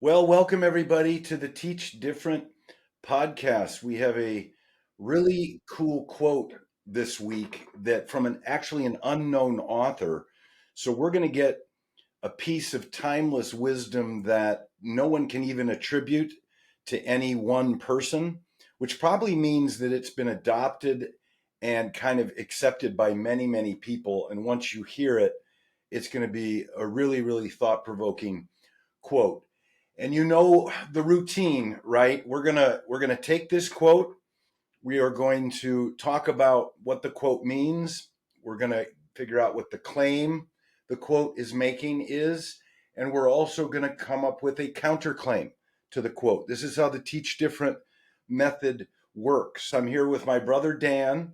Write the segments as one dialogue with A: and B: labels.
A: Well, welcome everybody to the Teach Different podcast. We have a really cool quote this week that from an unknown author. So we're going to get a piece of timeless wisdom that no one can even attribute to any one person, which probably means that it's been adopted and kind of accepted by many, many people. And once you hear it, it's going to be a really, really thought-provoking quote. And you know the routine, right? We're going to take this quote. We are going to talk about what the quote means. We're going to figure out what the claim the quote is making is, and we're also going to come up with a counterclaim to the quote. This is how the Teach Different method works. I'm here with my brother Dan.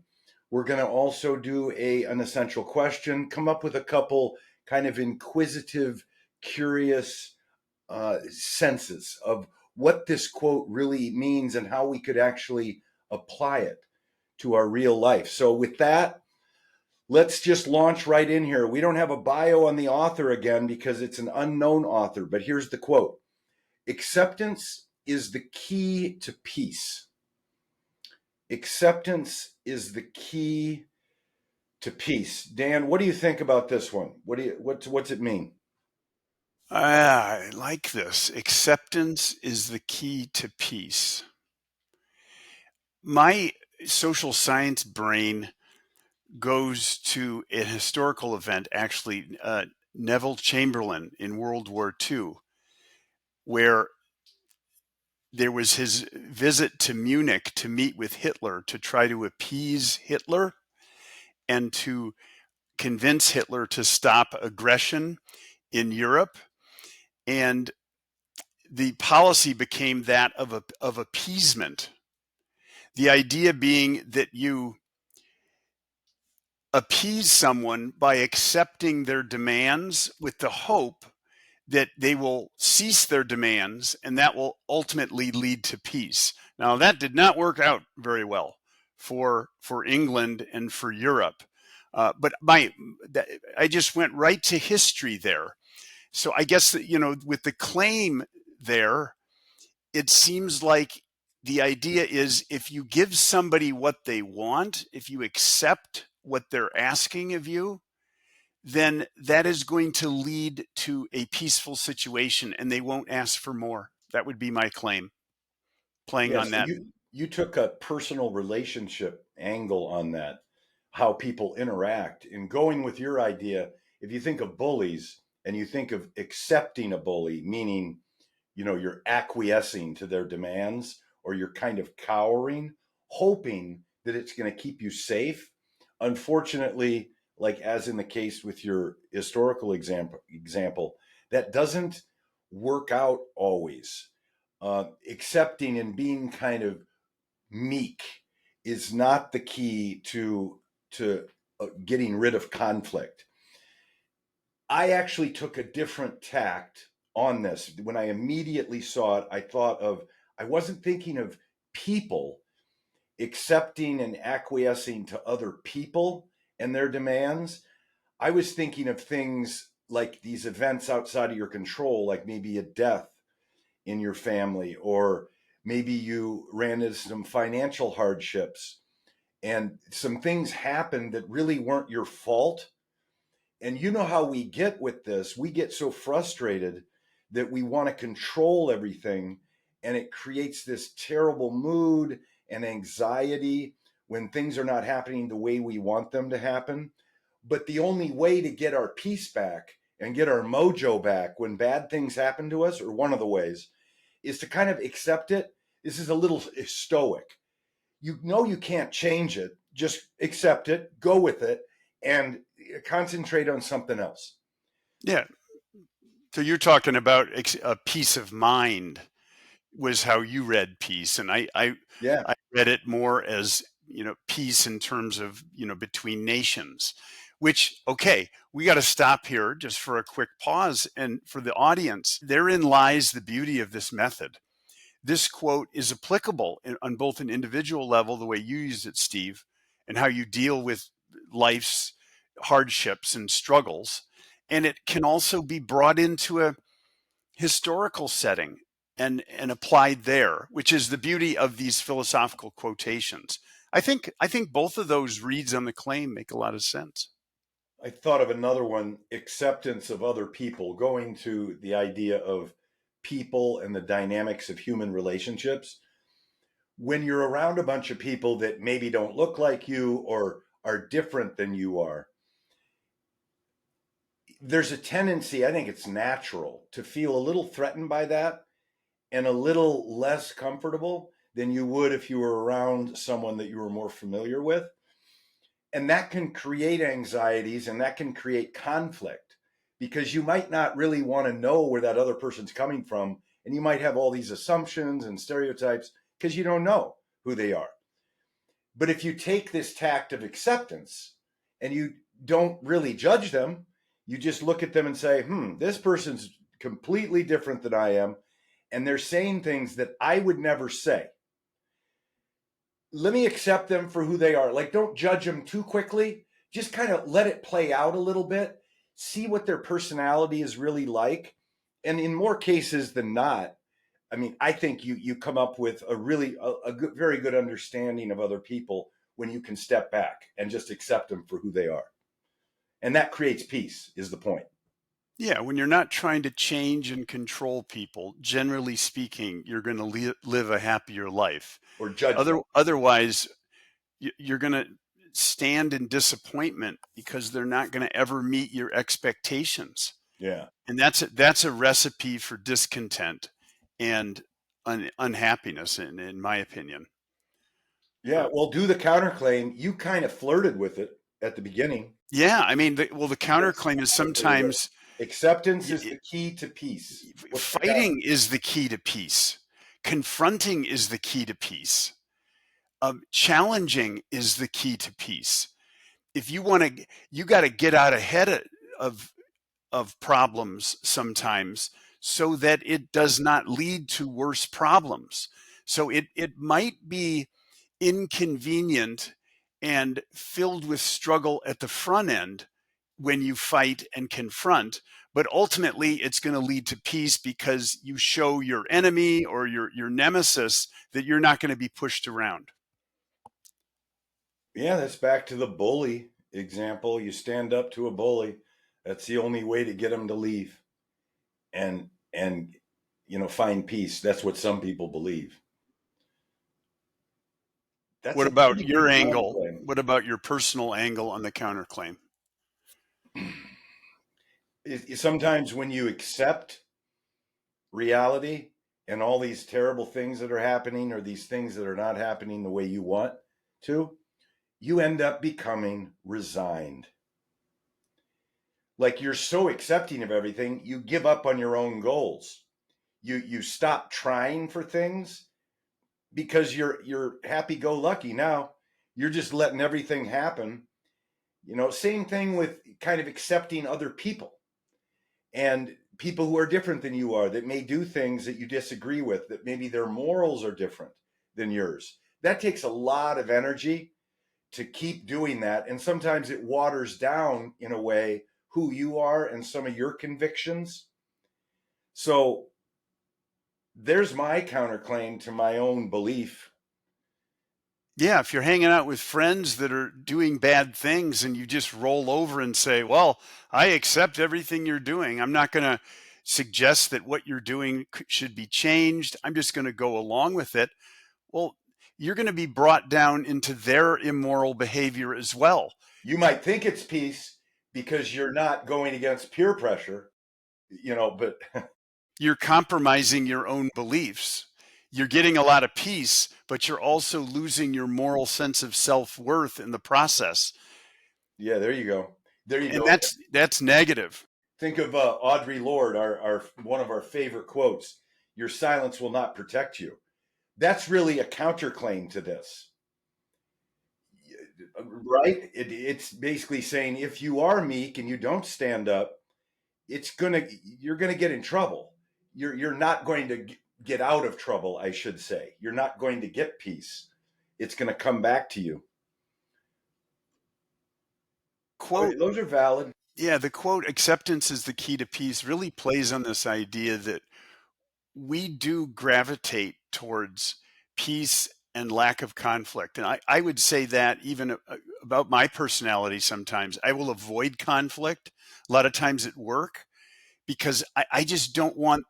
A: We're going to also do an essential question, come up with a couple kind of inquisitive, curious senses of what this quote really means and how we could actually apply it to our real life. So, with that, let's just launch right in here. We don't have a bio on the author again because it's an unknown author, but here's the quote: Acceptance is the key to peace. Acceptance is the key to peace. Dan, what do you think about this one? What's it mean?
B: I like this. Acceptance is the key to peace. My social science brain goes to a historical event, actually, Neville Chamberlain in World War II, where there was his visit to Munich to meet with Hitler to try to appease Hitler and to convince Hitler to stop aggression in Europe. And the policy became that of appeasement. The idea being that you appease someone by accepting their demands with the hope that they will cease their demands and that will ultimately lead to peace. Now, that did not work out very well for England and for Europe. I just went right to history there. So I guess that, with the claim there, it seems like the idea is if you give somebody what they want, if you accept what they're asking of you, then that is going to lead to a peaceful situation and they won't ask for more. That would be my claim, playing
A: Yeah,
B: on
A: so
B: that.
A: you took a personal relationship angle on that, how people interact. And going with your idea, if you think of bullies and you think of accepting a bully, meaning, you're acquiescing to their demands or you're kind of cowering, hoping that it's going to keep you safe. Unfortunately, like as in the case with your historical example, that doesn't work out always. Accepting and being kind of meek is not the key to getting rid of conflict. I actually took a different tact on this. When I immediately saw it, I wasn't thinking of people accepting and acquiescing to other people and their demands. I was thinking of things like these events outside of your control, like maybe a death in your family, or maybe you ran into some financial hardships and some things happened that really weren't your fault. And you know how we get with this. We get so frustrated that we want to control everything, and it creates this terrible mood and anxiety when things are not happening the way we want them to happen. But the only way to get our peace back and get our mojo back when bad things happen to us, or one of the ways, is to kind of accept it. This is a little stoic. You know you can't change it. Just accept it, go with it, and concentrate on something else.
B: Yeah. So you're talking about a peace of mind was how you read peace. And
A: Yeah.
B: I read it more as, peace in terms of, between nations, which, okay, we got to stop here just for a quick pause. And for the audience, therein lies the beauty of this method. This quote is applicable on both an individual level, the way you use it, Steve, and how you deal with life's hardships and struggles. And it can also be brought into historical setting and applied there, which is the beauty of these philosophical quotations. I think both of those reads on the claim make a lot of sense.
A: I thought of another one, acceptance of other people, going to the idea of people and the dynamics of human relationships. When you're around a bunch of people that maybe don't look like you or are different than you are, there's a tendency, I think it's natural, to feel a little threatened by that and a little less comfortable than you would if you were around someone that you were more familiar with. And that can create anxieties and that can create conflict because you might not really want to know where that other person's coming from. And you might have all these assumptions and stereotypes because you don't know who they are. But if you take this tact of acceptance and you don't really judge them, you just look at them and say, this person's completely different than I am. And they're saying things that I would never say. Let me accept them for who they are. Like, don't judge them too quickly. Just kind of let it play out a little bit. See what their personality is really like. And in more cases than not, I mean, I think you come up with a good, very good understanding of other people when you can step back and just accept them for who they are. And that creates peace, is the point.
B: Yeah, when you're not trying to change and control people, generally speaking, you're going to live a happier life.
A: Or judge them.
B: Otherwise, you're going to stand in disappointment because they're not going to ever meet your expectations.
A: Yeah.
B: And that's a recipe for discontent and unhappiness, in my opinion.
A: Yeah. Well, do the counterclaim. You kind of flirted with it at the beginning.
B: Yeah, I mean, the
A: Yes.
B: counterclaim is
A: There you go.
B: sometimes
A: Acceptance is the key to peace. What's the counter?
B: fighting is the key to peace. Confronting is the key to peace. Challenging is the key to peace. If you want to, you got to get out ahead of of problems sometimes so that it does not lead to worse problems. So it might be inconvenient and filled with struggle at the front end when you fight and confront, but ultimately it's going to lead to peace because you show your enemy or your nemesis that you're not going to be pushed around.
A: Yeah, that's back to the bully example. You stand up to a bully. That's the only way to get them to leave and find peace. That's what some people believe. That's
B: What
A: a
B: about
A: pretty good
B: your angle?
A: counterclaim.
B: What about your personal angle on the counterclaim?
A: Sometimes when you accept reality and all these terrible things that are happening or these things that are not happening the way you want to, you end up becoming resigned. Like you're so accepting of everything, you give up on your own goals. You stop trying for things because you're happy go lucky now. You're just letting everything happen. Same thing with kind of accepting other people and people who are different than you are that may do things that you disagree with, that maybe their morals are different than yours. That takes a lot of energy to keep doing that. And sometimes it waters down, in a way, who you are and some of your convictions. So there's my counterclaim to my own belief.
B: Yeah, if you're hanging out with friends that are doing bad things and you just roll over and say, well, I accept everything you're doing. I'm not going to suggest that what you're doing should be changed. I'm just going to go along with it. Well, you're going to be brought down into their immoral behavior as well.
A: You might think it's peace because you're not going against peer pressure, but
B: You're compromising your own beliefs. You're getting a lot of peace, but you're also losing your moral sense of self-worth in the process.
A: yeah, there you go. There you
B: And
A: go.
B: that's negative.
A: Think of Audre Lorde, our one of our favorite quotes. Your silence will not protect you. That's really a counterclaim to this, right? It's basically saying if you are meek and you don't stand up, you're gonna get in trouble. You're not going to get out of trouble, I should say. You're not going to get peace. It's going to come back to you.
B: Quote
A: Those are valid.
B: Yeah, the quote, acceptance is the key to peace, really plays on this idea that we do gravitate towards peace and lack of conflict. And I would say that even about my personality sometimes. I will avoid conflict a lot of times at work because I just don't want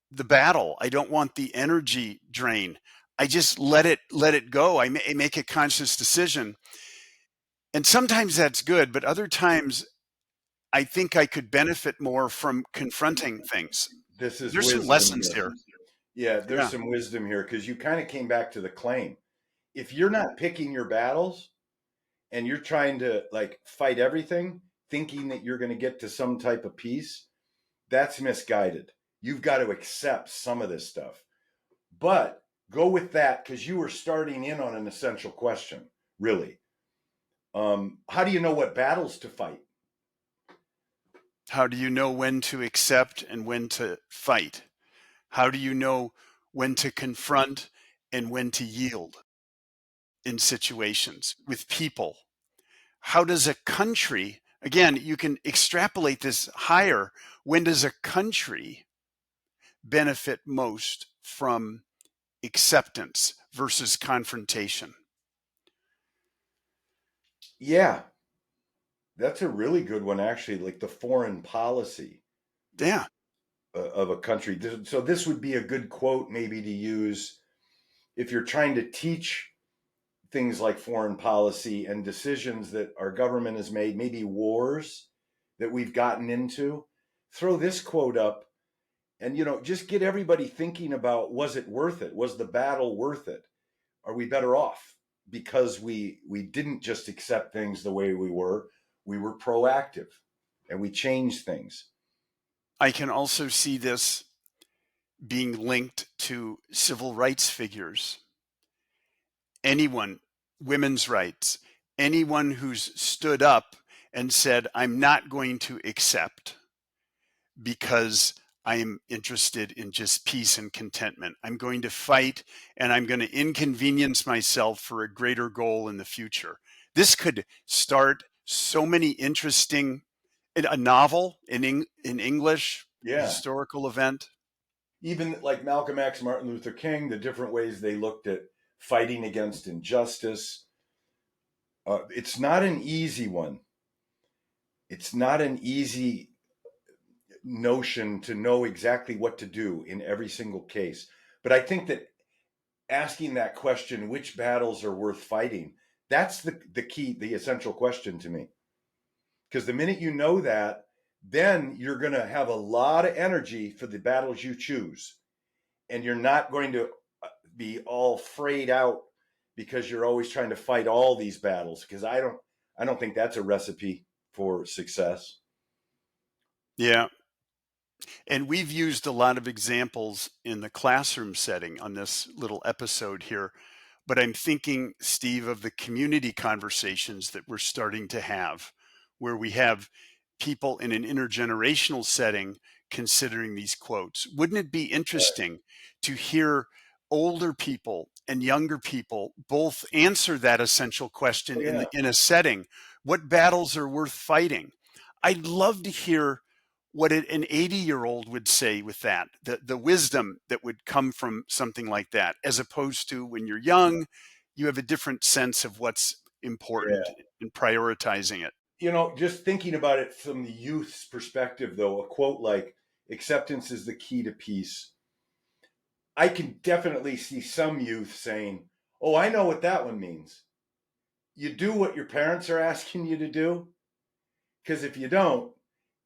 B: the battle. I don't want the energy drain. I just let it go. I make a conscious decision. And sometimes that's good, but other times I think I could benefit more from confronting things.
A: This is
B: There's some
A: wisdom
B: lessons
A: here.
B: here.
A: Yeah, there's
B: Yeah.
A: some wisdom here because you kind of came back to the claim. If you're not picking your battles and you're trying to like fight everything, thinking that you're going to get to some type of peace, that's misguided. You've got to accept some of this stuff. But go with that because you were starting in on an essential question, really. How do you know what battles to fight?
B: How do you know when to accept and when to fight? How do you know when to confront and when to yield in situations with people? How does a country, again, you can extrapolate this higher. When does a country benefit most from acceptance versus confrontation?
A: Yeah, that's a really good one, actually, like the foreign policy
B: Yeah.
A: of a country. So, this would be a good quote, maybe, to use if you're trying to teach things like foreign policy and decisions that our government has made, maybe wars that we've gotten into. Throw this quote up and, just get everybody thinking about, was it worth it? Was the battle worth it? Are we better off because we didn't just accept things the way we were proactive and we changed things.
B: I can also see this being linked to civil rights figures. Anyone, women's rights, anyone who's stood up and said, I'm not going to accept because I am interested in just peace and contentment. I'm going to fight and I'm going to inconvenience myself for a greater goal in the future. This could start so many interesting, a novel in English,
A: Yeah,
B: historical event.
A: even like Malcolm X, Martin Luther King, the different ways they looked at fighting against injustice. It's not an easy one. It's not an easy notion to know exactly what to do in every single case. But I think that asking that question, which battles are worth fighting, that's the key, the essential question to me. Because the minute you know that, then you're going to have a lot of energy for the battles you choose. And you're not going to be all frayed out because you're always trying to fight all these battles. Because I don't think that's a recipe for success.
B: Yeah. And we've used a lot of examples in the classroom setting on this little episode here. But I'm thinking, Steve, of the community conversations that we're starting to have, where we have people in an intergenerational setting considering these quotes. Wouldn't it be interesting to hear older people and younger people both answer that essential question
A: Oh, yeah.
B: in a setting? What battles are worth fighting? I'd love to hear what an 80-year-old would say with that, the wisdom that would come from something like that, as opposed to when you're young, you have a different sense of what's important
A: Yeah.
B: and prioritizing it.
A: Just thinking about it from the youth's perspective, though, a quote like, acceptance is the key to peace. I can definitely see some youth saying, oh, I know what that one means. You do what your parents are asking you to do, because if you don't,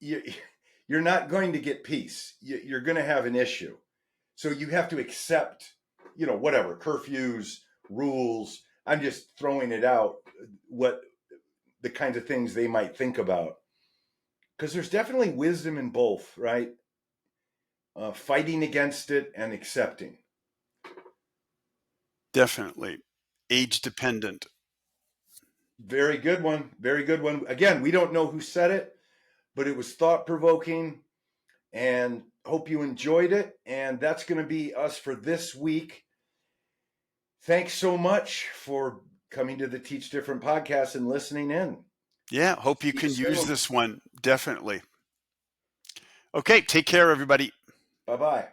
A: you, you're not going to get peace. You're going to have an issue. So you have to accept, whatever, curfews, rules. I'm just throwing it out, what the kinds of things they might think about. Because there's definitely wisdom in both, right? Fighting against it and accepting.
B: Definitely. Age dependent.
A: Very good one. Very good one. Again, we don't know who said it, but it was thought provoking and hope you enjoyed it. And that's going to be us for this week. Thanks so much for coming to the Teach Different podcast and listening in.
B: Yeah, hope you
A: See you
B: can use
A: soon.
B: this one. Definitely. Okay, take care, everybody.
A: Bye bye.